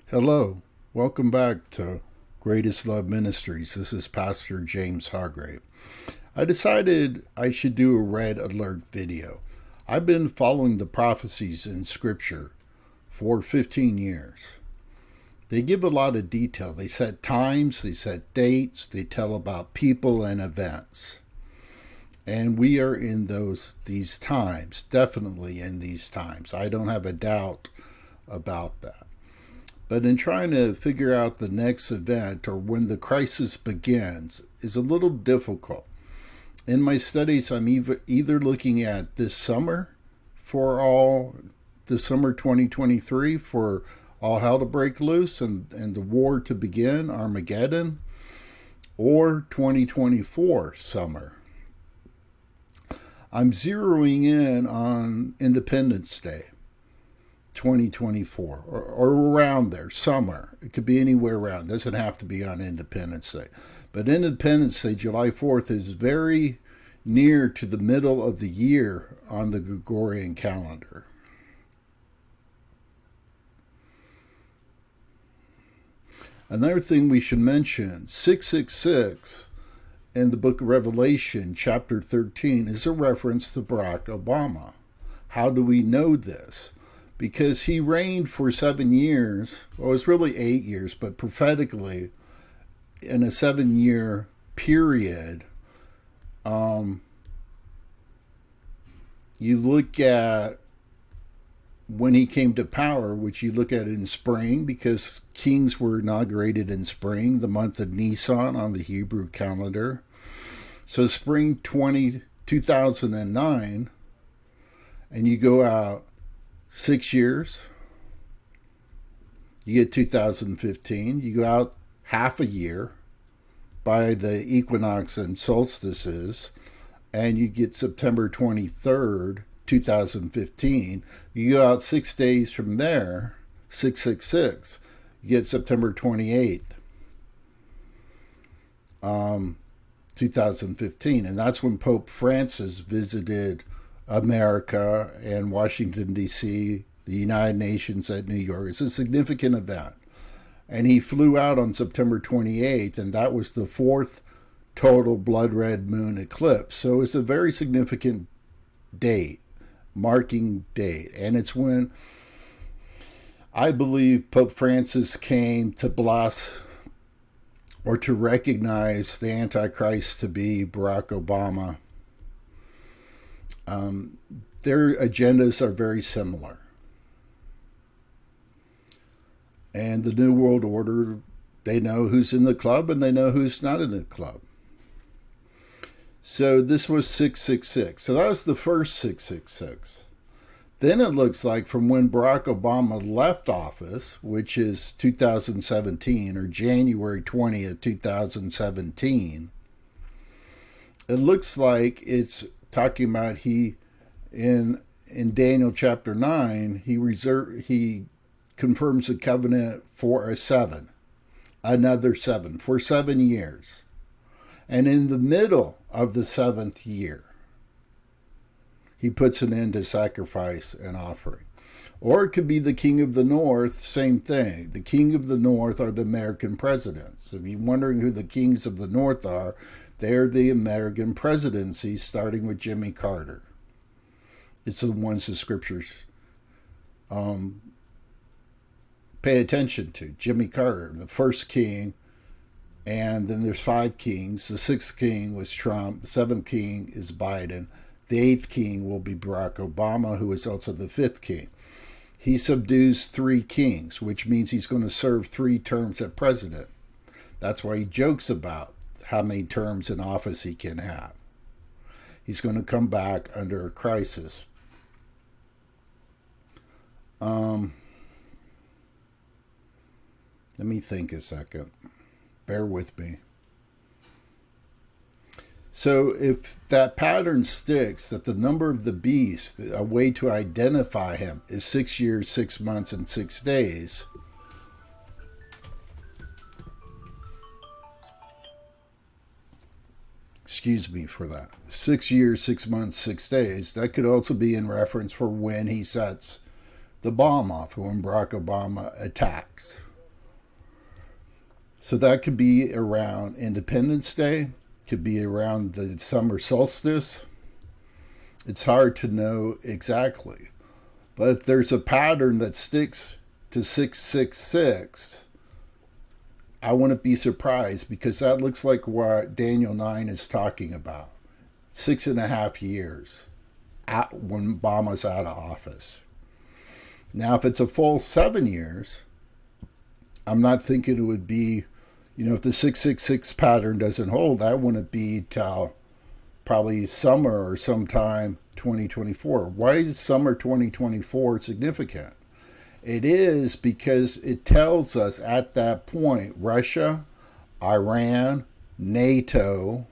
Hello, welcome back to Greatest Love Ministries. This is Pastor James Hargrave. I decided I should do a red alert video. I've been following the prophecies in Scripture for 15 years. They give a lot of detail. They set times, they set dates, they tell about people and events. And we are in these times, definitely in these times. I don't have a doubt about that. But in trying to figure out the next event or when the crisis begins is a little difficult. In my studies, I'm either looking at this summer the summer 2023 for all hell to break loose and the war to begin, Armageddon, or 2024 summer. I'm zeroing in on Independence Day. 2024 or around there, summer. It could be anywhere around. It doesn't have to be on Independence Day. But Independence Day, July 4th, is very near to the middle of the year on the Gregorian calendar. Another thing we should mention, 666 in the book of Revelation, chapter 13, is a reference to Barack Obama. How do we know this? Because he reigned for 7 years. Well, it was really 8 years, but prophetically, in a 7-year period, you look at when he came to power, which you look at in spring, because kings were inaugurated in spring, the month of Nisan on the Hebrew calendar. So spring 2009, and you go out 6 years, you get 2015. You go out half a year by the equinox and solstices, and you get September 23rd, 2015. You go out 6 days from there, 666, you get September 28th, 2015. And that's when Pope Francis visited America and Washington, D.C., the United Nations at New York. It's a significant event. And he flew out on September 28th, and that was the fourth total blood red moon eclipse. So it's a very significant date, marking date. And it's when I believe Pope Francis came to bless or to recognize the Antichrist to be Barack Obama. Their agendas are very similar. And the New World Order, they know who's in the club and they know who's not in the club. So this was 666. So that was the first 666. Then it looks like from when Barack Obama left office, which is 2017 or January 20th, 2017, it looks like it's talking about in Daniel chapter 9, he confirms a covenant for another seven, for 7 years. And in the middle of the 7th year, he puts an end to sacrifice and offering. Or it could be the King of the North, same thing. The King of the North are the American presidents. If you're wondering who the kings of the North are, they're the American presidency, starting with Jimmy Carter. It's the ones the scriptures pay attention to. Jimmy Carter, the first king, and then there's 5 kings. The 6th king was Trump. The 7th king is Biden. The 8th king will be Barack Obama, who is also the 5th king. He subdues 3 kings, which means he's going to serve 3 terms as president. That's why he jokes about how many terms in office he can have. He's going to come back under a crisis. Let me think a second. Bear with me. So if that pattern sticks, that the number of the beast, a way to identify him, is 6 years, 6 months, and 6 days, excuse me for that, 6 years, 6 months, 6 days, that could also be in reference for when he sets the bomb off, when Barack Obama attacks. So that could be around Independence Day, could be around the summer solstice. It's hard to know exactly. But if there's a pattern that sticks to 666, I wouldn't be surprised, because that looks like what Daniel 9 is talking about. 6.5 years when Obama's out of office. Now, if it's a full 7 years, I'm not thinking it would be, if the 666 pattern doesn't hold, that wouldn't be till probably summer or sometime 2024. Why is summer 2024 significant? It is because it tells us at that point, Russia, Iran, NATO,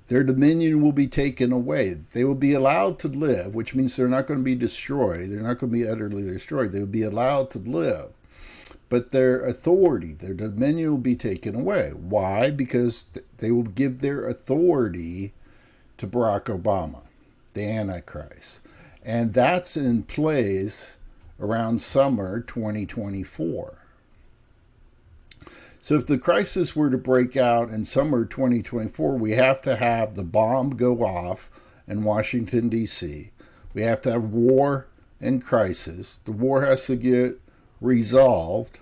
their dominion will be taken away. They will be allowed to live, which means they're not going to be destroyed. They're not going to be utterly destroyed. They will be allowed to live. But their authority, their dominion will be taken away. Why? Because they will give their authority to Barack Obama, the Antichrist. And that's in place around summer 2024. So if the crisis were to break out in summer 2024, we have to have the bomb go off in Washington, D.C. We have to have war and crisis. The war has to get resolved,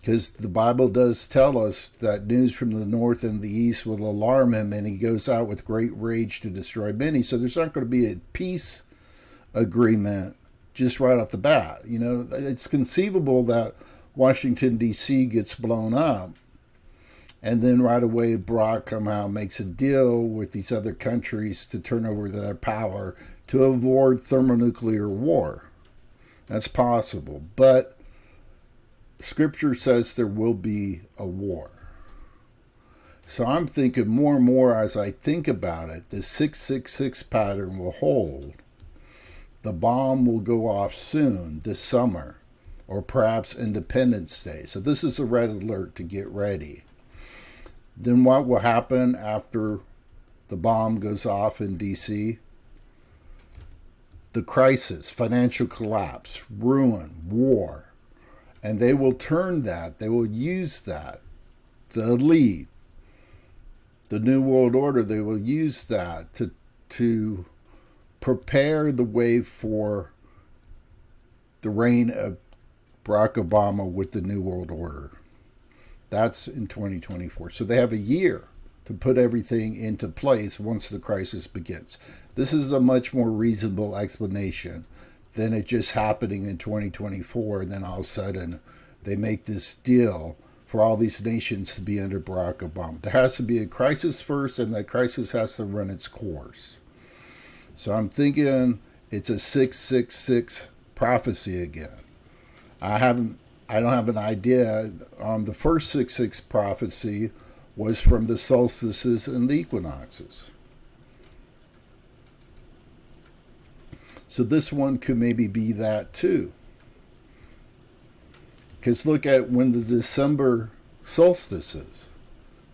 because the Bible does tell us that news from the north and the east will alarm him, and he goes out with great rage to destroy many. So there's not going to be a peace agreement just right off the bat. It's conceivable that Washington, D.C. gets blown up, and then right away Barack somehow makes a deal with these other countries to turn over their power to avoid thermonuclear war. That's possible, but Scripture says there will be a war. So I'm thinking more and more as I think about it, the 666 pattern will hold. The bomb will go off soon, this summer, or perhaps Independence Day. So this is a red alert to get ready. Then what will happen after the bomb goes off in D.C.? The crisis, financial collapse, ruin, war. And they will turn that, they will use that, the elite, the New World Order, they will use that to prepare the way for the reign of Barack Obama with the New World Order. That's in 2024. So they have a year to put everything into place once the crisis begins. This is a much more reasonable explanation than it just happening in 2024, and then all of a sudden they make this deal for all these nations to be under Barack Obama. There has to be a crisis first, and that crisis has to run its course. So I'm thinking it's a 666 prophecy again. I don't have an idea. The first 666 prophecy was from the solstices and the equinoxes. So this one could maybe be that too. Because look at when the December solstice is,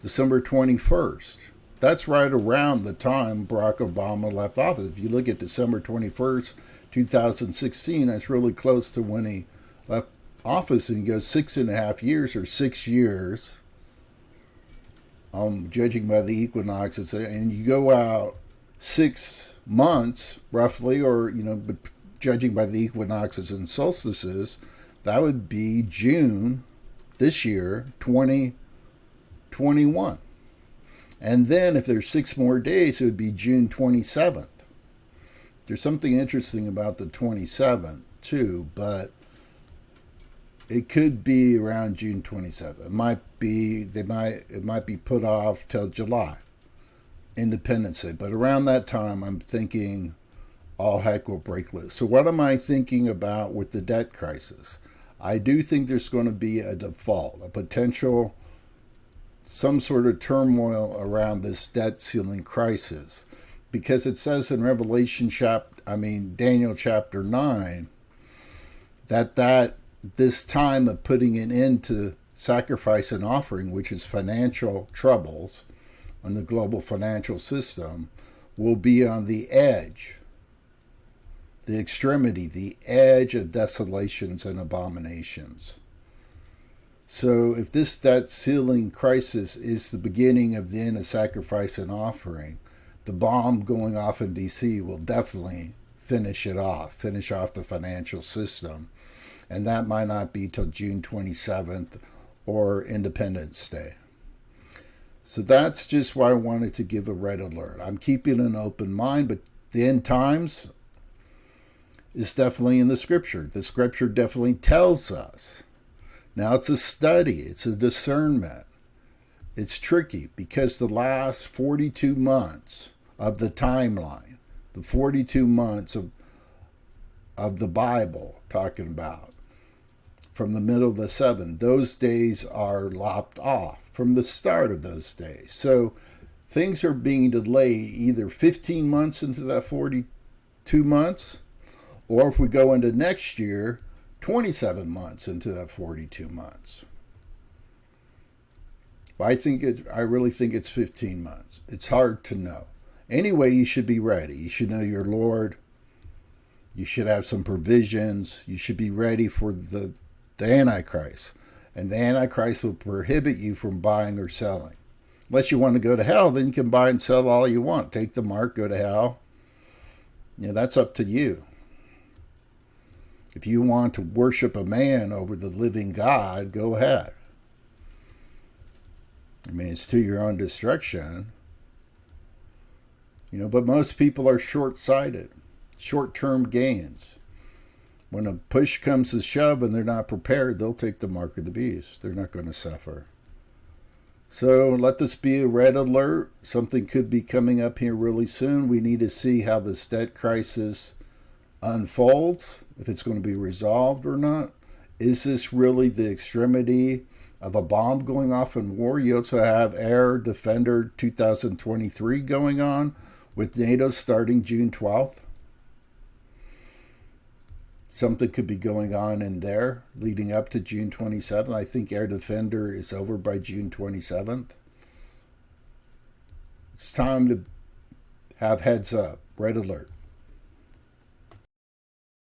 December 21st. That's right around the time Barack Obama left office. If you look at December 21st, 2016, that's really close to when he left office, and he goes 6.5 years or 6 years, judging by the equinoxes, and you go out 6 months roughly, or judging by the equinoxes and solstices, that would be June this year, 2021. And then if there's 6 more days, it would be June 27th. There's something interesting about the 27th too, but it could be around June 27th. It might be put off till July, Independence Day. But around that time, I'm thinking all heck will break loose. So what am I thinking about with the debt crisis? I do think there's going to be a default, a potential, some sort of turmoil around this debt ceiling crisis, because it says in Daniel chapter 9, that this time of putting an end to sacrifice and offering, which is financial troubles on the global financial system, will be on the edge, the extremity, the edge of desolations and abominations. So if this debt ceiling crisis is the beginning of the end of sacrifice and offering, the bomb going off in DC will definitely finish off the financial system. And that might not be till June 27th or Independence Day. So that's just why I wanted to give a red alert. I'm keeping an open mind, but the end times is definitely in the scripture. The scripture definitely tells us. Now it's a study, it's a discernment. It's tricky because the last 42 months of the timeline, the 42 months of the Bible talking about, from the middle of the 7, those days are lopped off from the start of those days. So things are being delayed either 15 months into that 42 months, or if we go into next year, 27 months into that 42 months. But I really think it's 15 months. It's hard to know. Anyway, you should be ready. You should know your Lord. You should have some provisions. You should be ready for the Antichrist. And the Antichrist will prohibit you from buying or selling. Unless you want to go to hell, then you can buy and sell all you want. Take the mark, go to hell. That's up to you. If you want to worship a man over the living God, go ahead. It's to your own destruction. But most people are short-sighted, short-term gains. When a push comes to shove and they're not prepared, they'll take the mark of the beast. They're not going to suffer. So let this be a red alert. Something could be coming up here really soon. We need to see how this debt crisis unfolds, if it's going to be resolved or not. Is this really the extremity of a bomb going off in war? You also have Air Defender 2023 going on, with NATO starting June 12th. Something could be going on in there leading up to June 27th. I think Air Defender is over by June 27th. It's time to have heads up. Red alert.